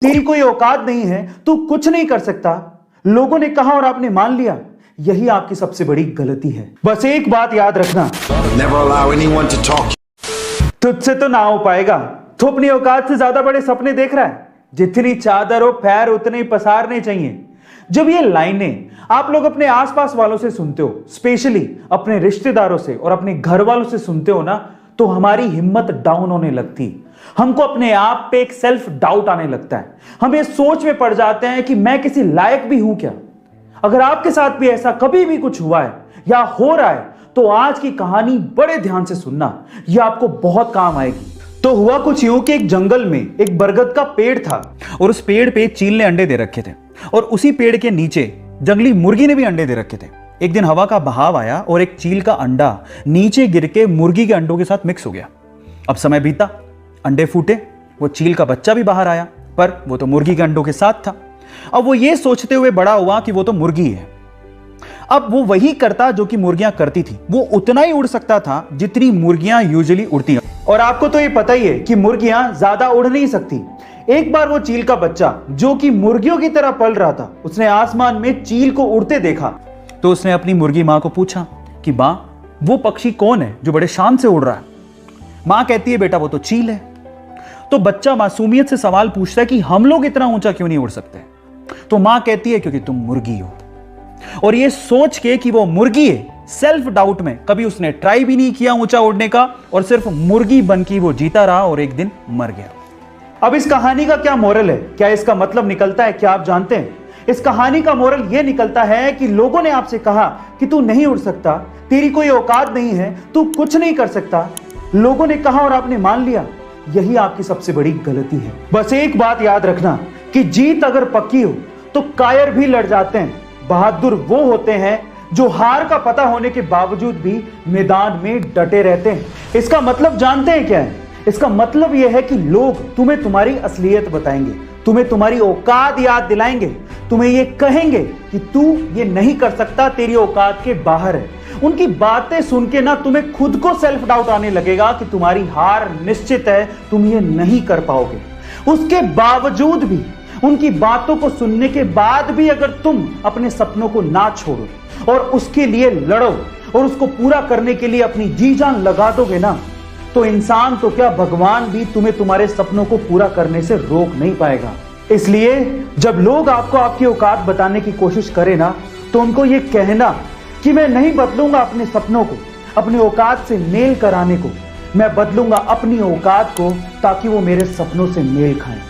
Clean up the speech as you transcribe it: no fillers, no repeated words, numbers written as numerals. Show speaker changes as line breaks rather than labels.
तेरी कोई औकात नहीं है, तू कुछ नहीं कर सकता, लोगों ने कहा और आपने मान लिया। यही आपकी सबसे बड़ी गलती है। बस एक बात याद रखना,
Never allow anyone to talk.
तुझसे तो ना हो पाएगा। तू अपनी औकात से ज्यादा बड़े सपने देख रहा है। जितनी चादर हो पैर उतने ही पसारने चाहिए। जब ये लाइनें आप लोग अपने आसपास वालों से सुनते हो, स्पेशली अपने रिश्तेदारों से और अपने घर वालों से सुनते हो ना, तो हमारी हिम्मत डाउन होने लगती। हमको अपने आप पे एक सेल्फ डाउट आने लगता है। हम ये सोच में पड़ जाते हैं कि मैं किसी लायक भी हूं क्या। अगर आपके साथ भी ऐसा कभी भी कुछ हुआ है या हो रहा है, तो आज की कहानी बड़े ध्यान से सुनना, यह आपको बहुत काम आएगी। तो हुआ कुछ यूं कि एक जंगल में एक बरगद का पेड़ था और उस पेड़ पे चील ने अंडे दे रखे थे और उसी पेड़ के नीचे जंगली मुर्गी ने भी अंडे दे रखे थे। एक दिन हवा का बहाव आया और एक चील का अंडा नीचे गिर के मुर्गी के अंडों के साथ मिक्स हो गया। अब समय बीता, अंडे फूटे, वो चील का बच्चा भी बाहर आया, पर वो तो मुर्गी के अंडों के साथ था। अब वो ये सोचते हुए बड़ा हुआ कि वो तो मुर्गी है। अब वो वही करता जो कि मुर्गियां करती थी। वो उतना ही उड़ सकता था जितनी मुर्गियां यूजुअली उड़ती हैं। और आपको तो ये पता ही है कि मुर्गियां ज्यादा उड़ नहीं सकती। एक बार वो चील का बच्चा जो कि मुर्गियों की तरह पल रहा था, उसने आसमान में चील को उड़ते देखा। तो उसने अपनी मुर्गी मां को पूछा कि मां, वो पक्षी कौन है जो बड़े शान से उड़ रहा है। मां कहती है, बेटा वो तो चील है। तो बच्चा मासूमियत से सवाल पूछता है कि हम लोग इतना ऊंचा क्यों नहीं उड़ सकते। तो मां कहती है, क्योंकि तुम मुर्गी हो। और ये सोच के कि वो मुर्गी है, सेल्फ डाउट में कभी उसने ट्राई भी नहीं किया ऊंचा उड़ने का और सिर्फ मुर्गी बन के वो जीता रहा और एक दिन मर गया। अब इस कहानी का क्या मोरल है, क्या इसका मतलब निकलता है, क्या आप जानते हैं? इस कहानी का मोरल यह निकलता है कि लोगों ने आपसे कहा कि तू नहीं उड़ सकता, तेरी कोई औकात नहीं है, तू कुछ नहीं कर सकता, लोगों ने कहा और आपने मान लिया। यही आपकी सबसे बड़ी गलती है। बस एक बात याद रखना कि जीत अगर पक्की हो तो कायर भी लड़ जाते हैं। बहादुर वो होते हैं जो हार का पता होने के बावजूद भी मैदान में डटे रहते हैं। इसका मतलब जानते हैं क्या है? इसका मतलब यह है कि लोग तुम्हें तुम्हारी असलियत बताएंगे, तुम्हें तुम्हारी औकात याद दिलाएंगे, तुम्हें यह कहेंगे कि तू ये नहीं कर सकता, तेरी औकात के बाहर है। उनकी बातें सुन के ना तुम्हें खुद को सेल्फ डाउट आने लगेगा कि तुम्हारी हार निश्चित है, तुम ये नहीं कर पाओगे। उसके बावजूद भी, उनकी बातों को सुनने के बाद भी अगर तुम अपने सपनों को ना छोड़ो और उसके लिए लड़ो और उसको पूरा करने के लिए अपनी जी जान लगा दोगे ना, तो इंसान तो क्या, भगवान भी तुम्हें तुम्हारे सपनों को पूरा करने से रोक नहीं पाएगा। इसलिए जब लोग आपको आपकी औकात बताने की कोशिश करें ना, तो उनको ये कहना कि मैं नहीं बदलूंगा अपने सपनों को, अपनी औकात से मेल कराने को, मैं बदलूंगा अपनी औकात को ताकि वो मेरे सपनों से मेल खाएं।